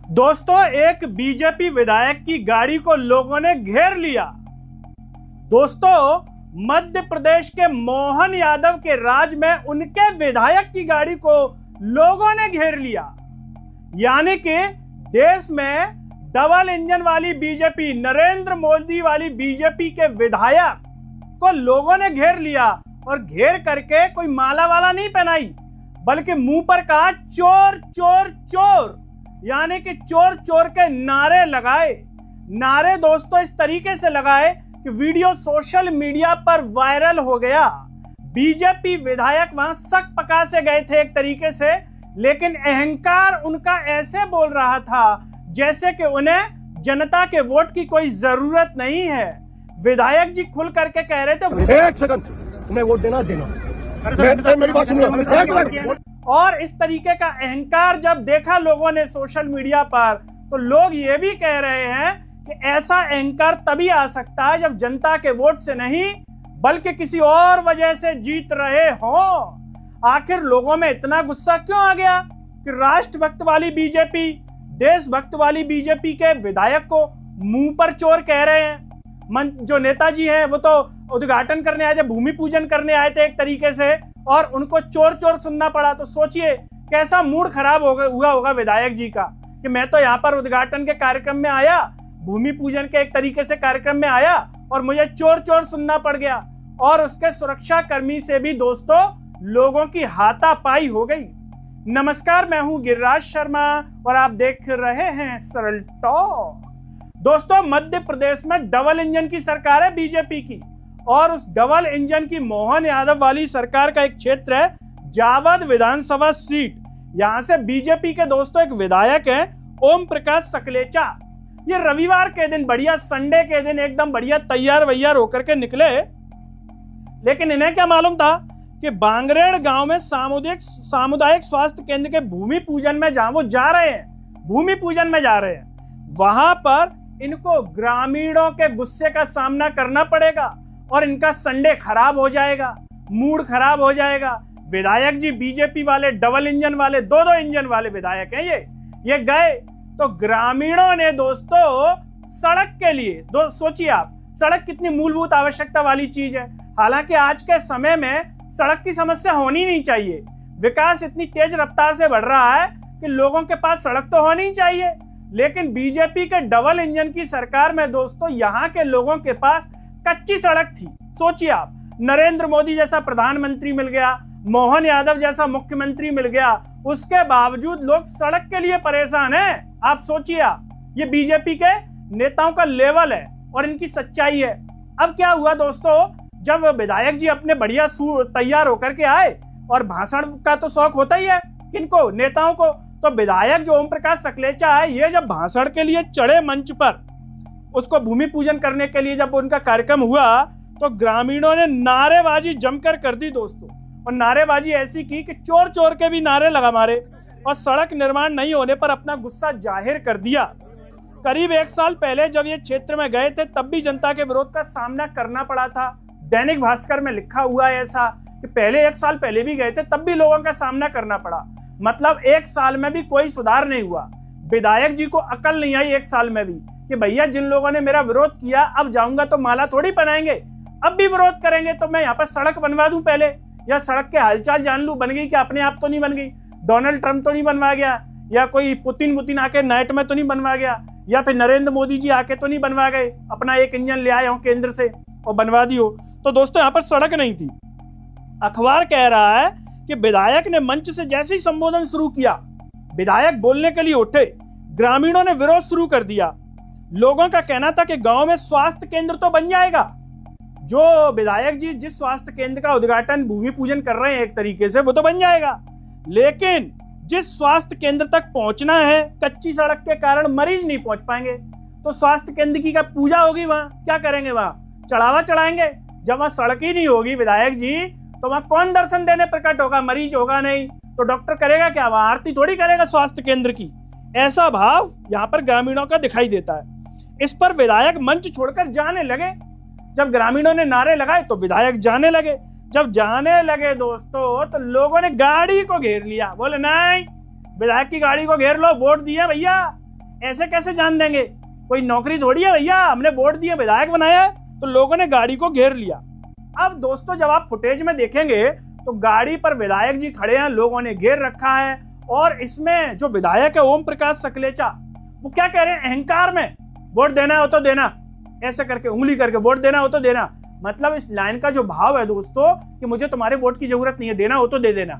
दोस्तों, एक बीजेपी विधायक की गाड़ी को लोगों ने घेर लिया। दोस्तों, मध्य प्रदेश के मोहन यादव के राज में उनके विधायक की गाड़ी को लोगों ने घेर लिया। यानी कि देश में डबल इंजन वाली बीजेपी, नरेंद्र मोदी वाली बीजेपी के विधायक को लोगों ने घेर लिया और घेर करके कोई माला वाला नहीं पहनाई, बल्कि मुंह पर कहा चोर चोर चोर, यानी कि चोर चोर के नारे लगाए। नारे दोस्तों इस तरीके से लगाए कि वीडियो सोशल मीडिया पर वायरल हो गया। बीजेपी विधायक वहां सक पका से गए थे एक तरीके से, लेकिन अहंकार उनका ऐसे बोल रहा था जैसे कि उन्हें जनता के वोट की कोई जरूरत नहीं है। विधायक जी खुल करके कह रहे थे, एक सेकंड, तुम्हें वोट देना मेरी बात सुनिए। और इस तरीके का अहंकार जब देखा लोगों ने सोशल मीडिया पर, तो लोग ये भी कह रहे हैं कि ऐसा अहंकार तभी आ सकता है जब जनता के वोट से नहीं बल्कि किसी और वजह से जीत रहे हो। आखिर लोगों में इतना गुस्सा क्यों आ गया कि राष्ट्रभक्त वाली बीजेपी, देशभक्त वाली बीजेपी के विधायक को मुंह पर चोर कह रहे हैं। जो नेताजी हैं वो तो उद्घाटन करने आए थे, भूमि पूजन करने आए थे एक तरीके से, और उनको चोर चोर सुनना पड़ा। तो सोचिए कैसा मूड खराब हुआ होगा विधायक जी का कि मैं तो यहाँ पर उद्घाटन के कार्यक्रम में आया, भूमि पूजन के एक तरीके से कार्यक्रम में आया, और मुझे चोर चोर सुनना पड़ गया। और उसके सुरक्षा कर्मी से भी दोस्तों लोगों की हाथापाई हो गई। नमस्कार, मैं हूं गिरिराज शर्मा और आप देख रहे हैं सरल टॉक। दोस्तों, मध्य प्रदेश में डबल इंजन की सरकार है बीजेपी की, और उस डबल इंजन की मोहन यादव वाली सरकार का एक क्षेत्र है जावद विधानसभा सीट। यहां से बीजेपी के दोस्तों एक विधायक हैं ओम प्रकाश सकलेचा। ये रविवार के दिन, बढ़िया संडे के दिन एकदम बढ़िया तैयार वैयार होकर के निकले, लेकिन इन्हें क्या मालूम था कि बांगरेड़ गांव में सामुदायिक स्वास्थ्य केंद्र के भूमि पूजन में जहां वो जा रहे हैं, भूमि पूजन में जा रहे हैं, वहां पर इनको ग्रामीणों के गुस्से का सामना करना पड़ेगा और इनका संडे खराब हो जाएगा, मूड खराब हो जाएगा। विधायक जी बीजेपी वाले, डबल इंजन वाले, दो इंजन वाले विधायक हैं ये गए तो ग्रामीणों ने दोस्तों सड़क के लिए, सोचिए आप, सड़क कितनी मूलभूत आवश्यकता वाली चीज है। हालांकि आज के समय में सड़क की समस्या होनी नहीं चाहिए, विकास इतनी तेज रफ्तार से बढ़ रहा है कि लोगों के पास सड़क तो होनी चाहिए, लेकिन बीजेपी के डबल इंजन की सरकार में दोस्तों यहाँ के लोगों के पास कच्ची सड़क थी। सोचिए आप, नरेंद्र मोदी जैसा प्रधानमंत्री मिल गया, मोहन यादव जैसा मुख्यमंत्री मिल गया, उसके बावजूद लोग सड़क के लिए परेशान हैं। आप सोचिए, ये बीजेपी के नेताओं का लेवल है और इनकी सच्चाई है। अब क्या हुआ दोस्तों, जब विधायक जी अपने बढ़िया तैयार होकर के आए, और भाषण का तो शौक होता ही है किनको, नेताओं को, तो विधायक जो ओम प्रकाश सकलेचा है, ये जब भाषण के लिए चढ़े मंच पर, उसको भूमि पूजन करने के लिए जब उनका कार्यक्रम हुआ, तो ग्रामीणों ने नारेबाजी जमकर कर दी दोस्तों। और नारेबाजी ऐसी की कि चोर चोर के भी नारे लगा मारे, और सड़क निर्माण नहीं होने पर अपना गुस्सा जाहिर कर दिया। करीब 1 साल पहले जब ये क्षेत्र में गए थे, तब भी जनता के विरोध का सामना करना पड़ा था। दैनिक भास्कर में लिखा हुआ है ऐसा कि पहले 1 साल पहले भी गए थे, तब भी लोगों का सामना करना पड़ा। मतलब 1 साल में भी कोई सुधार नहीं हुआ। विधायक जी को अकल नहीं आई 1 साल में भी कि भैया जिन लोगों ने मेरा विरोध किया, अब जाऊंगा तो माला थोड़ी पहनाएंगे, अब भी विरोध करेंगे तो मैं यहाँ पर सड़क बनवा दूं पहले, या सड़क के हालचाल जान लूं, बन गई कि अपने आप तो नहीं बन गई, डोनाल्ड ट्रंप तो नहीं बनवा गया, या कोई पुतिन आके नाइट में तो नहीं बनवा गया, या फिर नरेंद्र मोदी जी आके तो नहीं बनवा गए, अपना एक इंजन ले आए हो केंद्र से और बनवा दी हो। तो दोस्तों यहाँ पर सड़क नहीं थी। अखबार कह रहा है कि विधायक ने मंच से जैसे ही संबोधन शुरू किया, विधायक बोलने के लिए उठे, ग्रामीणों ने विरोध शुरू कर दिया। लोगों का कहना था कि गांव में स्वास्थ्य केंद्र तो बन जाएगा। जो विधायक जी जिस स्वास्थ्य केंद्र का उद्घाटन, भूमि पूजन कर रहे हैं एक तरीके से, वो तो बन जाएगा, लेकिन जिस स्वास्थ्य केंद्र तक पहुंचना है, कच्ची सड़क के कारण मरीज नहीं पहुंच पाएंगे। तो स्वास्थ्य केंद्र की क्या पूजा होगी, वहां क्या करेंगे, वहां चढ़ावा चढ़ाएंगे। जब वहां सड़क ही नहीं होगी विधायक जी, तो वहां कौन दर्शन देने प्रकट होगा, मरीज होगा नहीं, तो डॉक्टर करेगा क्या, वहां आरती थोड़ी करेगा स्वास्थ्य केंद्र की। ऐसा भाव यहाँ पर ग्रामीणों का दिखाई देता है। इस पर विधायक मंच छोड़कर जाने लगे। जब ग्रामीणों ने नारे लगाए तो विधायक जाने लगे। जब जाने लगे दोस्तों, तो लोगों ने गाड़ी को घेर लिया, बोले नहीं, विधायक की गाड़ी को घेर लो, वोट दिए भैया, ऐसे कैसे जान देंगे? कोई नौकरी थोड़ी है भैया, हमने वोट दिए, विधायक बनाया है, तो लोगों ने गाड़ी को घेर लिया। अब दोस्तों जब आप फुटेज में देखेंगे तो गाड़ी पर विधायक जी खड़े हैं, लोगों ने घेर रखा है, और इसमें जो विधायक है ओम प्रकाश सकलेचा, वो क्या कह रहे हैं अहंकार में, वोट देना हो तो देना, ऐसे करके उंगली करके वोट देना हो तो देना। मतलब इस लाइन का जो भाव है दोस्तों कि मुझे तुम्हारे वोट की जरूरत नहीं है, देना हो तो दे देना।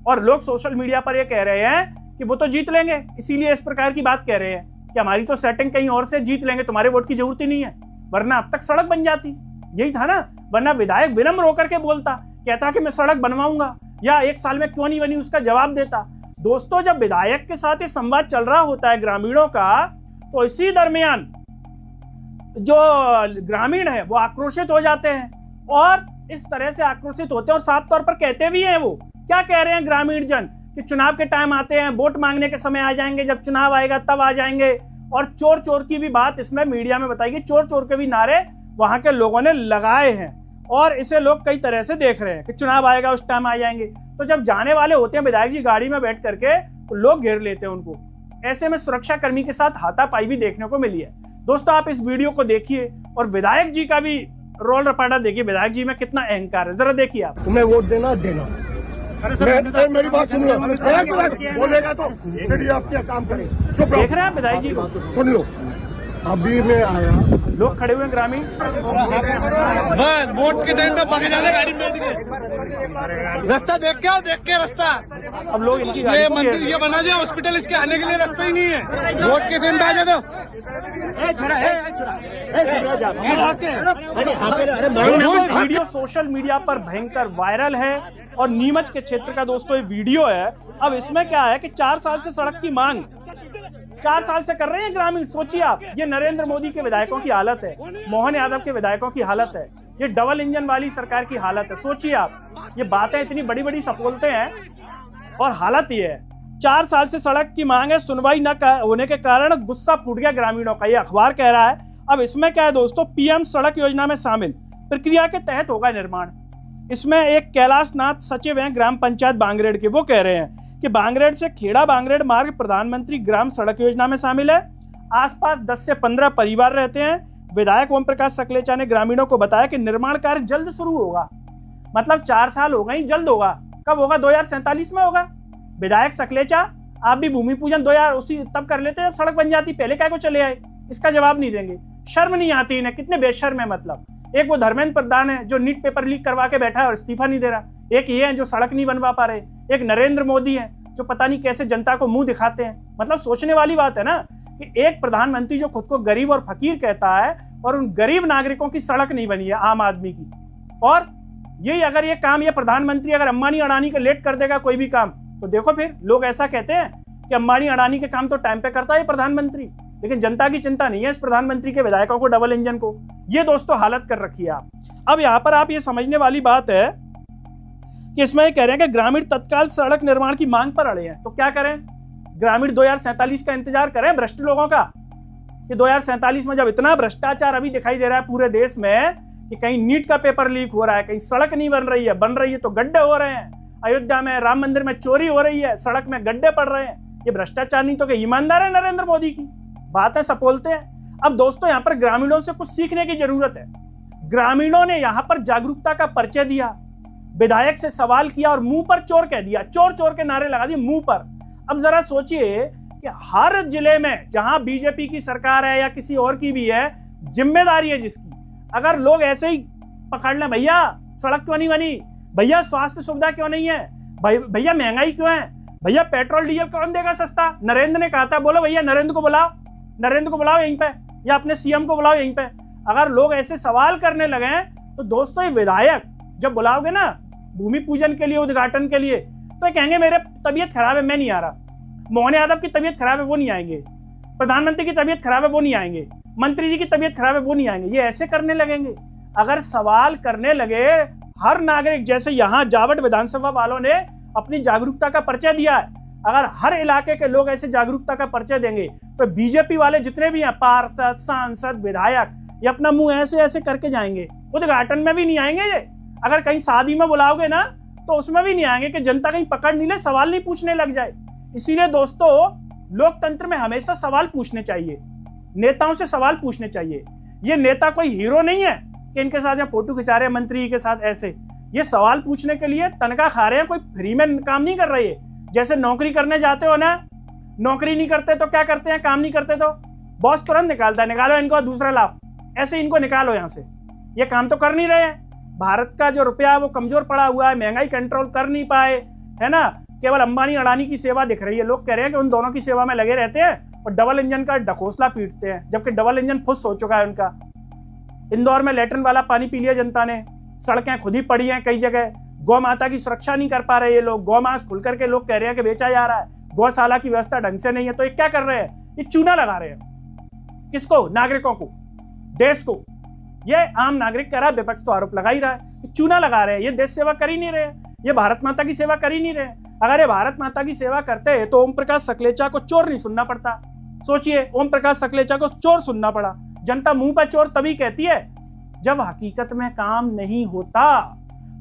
और लोग सोशल मीडिया पर ये कह रहे हैं कि वो तो जीत लेंगे, इसीलिए इस प्रकार की बात कह रहे हैं कि हमारी तो सेटिंग कहीं और से, जीत लेंगे, तुम्हारे वोट की जरूरत ही नहीं है, वरना अब तक सड़क बन जाती। यही था ना, वरना विधायक विनम्र होकर के बोलता, कहता कि मैं सड़क बनवाऊंगा, या 1 साल में क्यों नहीं बनी उसका जवाब देता। दोस्तों जब विधायक के साथ ये संवाद चल रहा होता है ग्रामीणों का, तो इसी दरमियान जो ग्रामीण है वो आक्रोशित हो जाते हैं, और इस तरह से आक्रोशित होते हैं और साफ तौर पर कहते भी हैं। वो क्या कह रहे हैं ग्रामीण जन कि चुनाव के टाइम आते हैं, वोट मांगने के समय आ जाएंगे, जब चुनाव आएगा तब आ जाएंगे। और चोर चोर की भी बात इसमें मीडिया में बताई गई, चोर चोर के भी नारे वहां के लोगों ने लगाए हैं, और इसे लोग कई तरह से देख रहे हैं कि चुनाव आएगा उस टाइम आ जाएंगे। तो जब जाने वाले होते हैं विधायक जी गाड़ी में बैठ करके, तो लोग घेर लेते हैं उनको। ऐसे में सुरक्षा कर्मी के साथ हाथापाई भी देखने को मिली है। दोस्तों आप इस वीडियो को देखिए और विधायक जी का भी रोल रपाटा देखिए, विधायक जी में कितना अहंकार है, जरा देखिए आप। तुम्हें वोट देना देना, मेरी बात सुन लो, बोलेगा तो मीडिया आप क्या काम करे, चुप रहो। देख रहे हैं विधायक जी को, सुन लो, अभी मैं आया, लोग खड़े हुए ग्रामीण, बस वोट के टाइम पे भागे जाने गाड़ी में बैठ के, रास्ता देख के आओ, देख के रास्ता। अब लोग इनकी ये गाड़ी को घेर मंदिर ये बना दिया, हॉस्पिटल इसके आने के लिए रास्ता ही नहीं है, वोट के टाइम पे आ जाओ। वीडियो सोशल मीडिया पर भयंकर वायरल है, और नीमच के क्षेत्र का दोस्तों ये वीडियो है। अब इसमें क्या है कि 4 साल से सड़क की मांग 4 साल से कर रहे हैं ग्रामीण। सोचिए आप, ये नरेंद्र मोदी के विधायकों की हालत है, मोहन यादव के विधायकों की हालत है, ये डबल इंजन वाली सरकार की हालत है। सोचिए आप, ये बातें इतनी बड़ी बड़ी सपोलते हैं और हालत ये है। 4 साल से सड़क की मांग है, सुनवाई न होने के कारण गुस्सा फूट गया ग्रामीणों का, ये अखबार कह रहा है। अब इसमें क्या है दोस्तों, पीएम सड़क योजना में शामिल प्रक्रिया के तहत होगा निर्माण। इसमें एक कैलाश नाथ सचिव हैं ग्राम पंचायत बांगरेड के, वो कह रहे हैं कि बांगरेड से खेड़ा बांगरेड मार्ग प्रधानमंत्री ग्राम सड़क योजना में शामिल है। आसपास 10 से 15 परिवार रहते हैं। विधायक ओम प्रकाश सकलेचा ने ग्रामीणों को बताया कि निर्माण कार्य जल्द शुरू होगा। मतलब 4 साल हो गए, जल्द होगा। कब होगा? 2047 में होगा। विधायक सकलेचा, आप भी भूमि पूजन 2000 उसी तब कर लेते हैं सड़क बन जाती, पहले क्या को चले आए? इसका जवाब नहीं देंगे। शर्म नहीं आती इन्हें, कितने बेशर्म है। मतलब एक वो धर्मेंद्र प्रधान है जो नीट पेपर लीक करवा के बैठा है और इस्तीफा नहीं दे रहा, एक ये है जो सड़क नहीं बनवा पा रहे, एक नरेंद्र मोदी है जो पता नहीं कैसे जनता को मुंह दिखाते हैं। मतलब सोचने वाली बात है ना कि एक प्रधानमंत्री जो खुद को गरीब और फकीर कहता है और उन गरीब नागरिकों की सड़क नहीं बनी है आम आदमी की। और यही अगर ये काम, ये प्रधानमंत्री अगर अंबानी अडानी का लेट कर देगा कोई भी काम, तो देखो फिर लोग ऐसा कहते हैं कि अंबानी अडानी के काम तो टाइम पे करता है प्रधानमंत्री, लेकिन जनता की चिंता नहीं है इस प्रधानमंत्री के विधायकों को, डबल इंजन को। ये दोस्तों हालत कर रखी है आप। अब यहाँ पर आप ये समझने वाली बात है कि इसमें कह रहे हैं कि ग्रामीण तत्काल सड़क निर्माण की मांग पर अड़े हैं। तो क्या करें? ग्रामीण 2047 का इंतजार करें भ्रष्ट लोगों का, कि 2047 में जब इतना भ्रष्टाचार अभी दिखाई दे रहा है पूरे देश में कि कहीं नीट का पेपर लीक हो रहा है, कहीं सड़क नहीं बन रही है तो गड्ढे हो रहे हैं, अयोध्या में राम मंदिर में चोरी हो रही है, सड़क में गड्ढे पड़ रहे हैं, ये भ्रष्टाचार नहीं तो क्या ईमानदार है नरेंद्र मोदी की? बातें सपोलते हैं। अब दोस्तों यहाँ पर ग्रामीणों से कुछ सीखने की जरूरत है। ग्रामीणों ने यहाँ पर जागरूकता का परिचय दिया, विधायक से सवाल किया और मुंह पर चोर कह दिया, चोर चोर के नारे लगा दिए मुंह पर। अब जरा सोचिए कि हर जिले में जहां बीजेपी की सरकार है या किसी और की भी है, जिम्मेदारी है जिसकी, अगर लोग ऐसे ही पकड़ लें, भैया सड़क क्यों नहीं बनी, भैया स्वास्थ्य सुविधा क्यों नहीं है, भैया महंगाई क्यों है, भैया पेट्रोल डीजल कौन देगा सस्ता? नरेंद्र ने कहा था, बोलो भैया नरेंद्र को बुलाओ यहीं पे, या अपने सीएम को बुलाओ यहीं पे। अगर लोग ऐसे सवाल करने लगे तो दोस्तों ये विधायक जब बुलाओगे ना भूमि पूजन के लिए, उद्घाटन के लिए, तो कहेंगे मेरे तबीयत खराब है मैं नहीं आ रहा, मोहन यादव की तबीयत खराब है वो नहीं आएंगे, प्रधानमंत्री की तबीयत खराब है वो नहीं आएंगे, मंत्री जी की तबीयत खराब है वो नहीं आएंगे। ये ऐसे करने लगेंगे। अगर सवाल करने लगे हर नागरिक, जैसे यहाँ जावट विधानसभा वालों ने अपनी जागरूकता का परिचय दिया है, अगर हर इलाके के लोग ऐसे जागरूकता का परिचय देंगे तो बीजेपी वाले जितने भी हैं, पार्षद, सांसद, विधायक, ये अपना मुंह ऐसे ऐसे करके जाएंगे, उद्घाटन में भी नहीं आएंगे। ये अगर कहीं शादी में बुलाओगे ना तो उसमें भी नहीं आएंगे कि जनता कहीं पकड़ नहीं ले, सवाल नहीं पूछने लग जाए। इसीलिए दोस्तों लोकतंत्र में हमेशा सवाल पूछने चाहिए, नेताओं से सवाल पूछने चाहिए। ये नेता कोई हीरो नहीं है कि इनके साथ या फोटो खिंचा रहे हैं मंत्री के साथ ऐसे। ये सवाल पूछने के लिए तनख्वाह खा रहे हैं, कोई फ्री में काम नहीं कर रही है। जैसे नौकरी करने जाते हो ना, नौकरी नहीं करते तो क्या करते हैं, काम नहीं करते तो बॉस तुरंत निकालता है, निकालो इनको दूसरा लाओ, ऐसे इनको निकालो यहाँ से। ये काम तो कर नहीं रहे हैं। भारत का जो रुपया है वो कमजोर पड़ा हुआ है, महंगाई कंट्रोल कर नहीं पाए, है ना। केवल अंबानी अडानी की सेवा दिख रही है। लोग कह रहे हैं कि उन दोनों की सेवा में लगे रहते हैं और डबल इंजन का ढकोसला पीटते हैं, जबकि डबल इंजन फुस हो चुका है उनका। इंदौर में लेटरिन वाला पानी पी लिया जनता ने, सड़कें खुद ही पड़ी हैं कई जगह। गौ माता की सुरक्षा नहीं कर पा रहे ये लोग। गौ मांस खुल करके लोग कह रहे हैं कि बेचा जा रहा है, गौशाला की व्यवस्था ढंग से नहीं है। तो ये क्या कर रहे हैं, ये चूना लगा रहे हैं। किसको, नागरिकों को, देश को। ये आम नागरिक कह रहा है, विपक्ष तो आरोप लगा ही रहा है, चूना लगा रहे हैं। ये देश सेवा कर ही नहीं रहे, ये भारत माता की सेवा कर ही नहीं रहे। अगर ये भारत माता की सेवा करते तो ओम प्रकाश सकलेचा को चोर नहीं सुनना पड़ता। सोचिए, ओम प्रकाश सकलेचा को चोर सुनना पड़ा। जनता मुंह पर चोर तभी कहती है जब हकीकत में काम नहीं होता।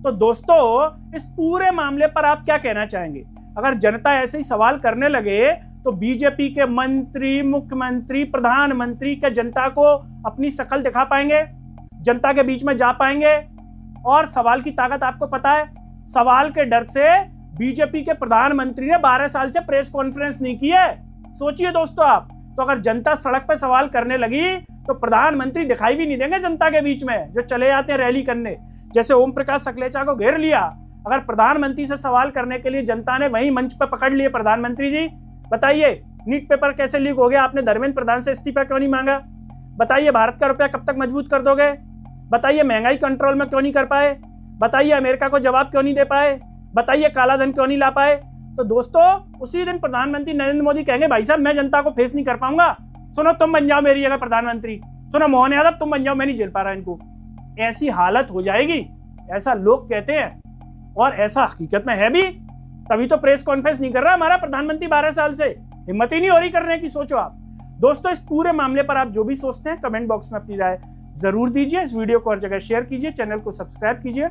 तो दोस्तों, इस पूरे मामले पर आप क्या कहना चाहेंगे? अगर जनता ऐसे ही सवाल करने लगे तो बीजेपी के मंत्री, मुख्यमंत्री, प्रधानमंत्री क्या जनता को अपनी शक्ल दिखा पाएंगे, जनता के बीच में जा पाएंगे? और सवाल की ताकत आपको पता है, सवाल के डर से बीजेपी के प्रधानमंत्री ने 12 साल से प्रेस कॉन्फ्रेंस नहीं की है। सोचिए दोस्तों आप, तो अगर जनता सड़क पर सवाल करने लगी तो प्रधानमंत्री दिखाई भी नहीं देंगे जनता के बीच में, जो चले जाते हैं रैली करने। जैसे ओम प्रकाश सकलेचा को घेर लिया, अगर प्रधानमंत्री से सवाल करने के लिए जनता ने वही मंच पर पकड़ लिए, प्रधानमंत्री जी बताइए नीट पेपर कैसे लीक हो गया, आपने धर्मेंद्र प्रधान से इस्तीफा क्यों नहीं मांगा? बताइए भारत का रुपया कब तक मजबूत कर दोगे? बताइए महंगाई कंट्रोल में क्यों नहीं कर पाए? बताइए अमेरिका को जवाब क्यों नहीं दे पाए? बताइए काला धन क्यों नहीं ला पाए? तो दोस्तों, उसी दिन प्रधानमंत्री नरेंद्र मोदी कहेंगे भाई साहब मैं जनता को फेस नहीं कर पाऊंगा, सुनो तुम बन जाओ मेरी जगह प्रधानमंत्री, सुनो मोहन यादव तुम बन जाओ, मैं नहीं झेल पा रहा इनको। ऐसी हालत हो जाएगी, ऐसा लोग कहते हैं और ऐसा हकीकत में है भी। तभी तो प्रेस कॉन्फ्रेंस नहीं कर रहा हमारा प्रधानमंत्री 12 साल से, हिम्मत ही नहीं हो रही करने की। सोचो आप दोस्तों, इस पूरे मामले पर आप जो भी सोचते हैं कमेंट बॉक्स में अपनी राय जरूर दीजिए। इस वीडियो को हर जगह शेयर कीजिए, चैनल को सब्सक्राइब कीजिए।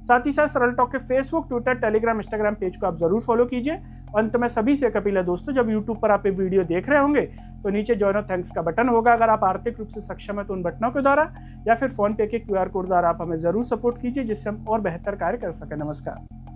साथ ही साथ सरल टॉक के Facebook, Twitter, Telegram, Instagram page को आप जरूर फॉलो कीजिए। अंत में सभी से अपील है दोस्तों, जब यूट्यूब पर आप ये वीडियो देख रहे होंगे तो नीचे जॉइन और थैंक्स का बटन होगा। अगर आप आर्थिक रूप से सक्षम है तो उन बटनों के द्वारा या फिर फोन पे के QR कोड द्वारा आप हमें जरूर सपोर्ट कीजिए, जिससे हम और बेहतर कार्य कर सकें। नमस्कार।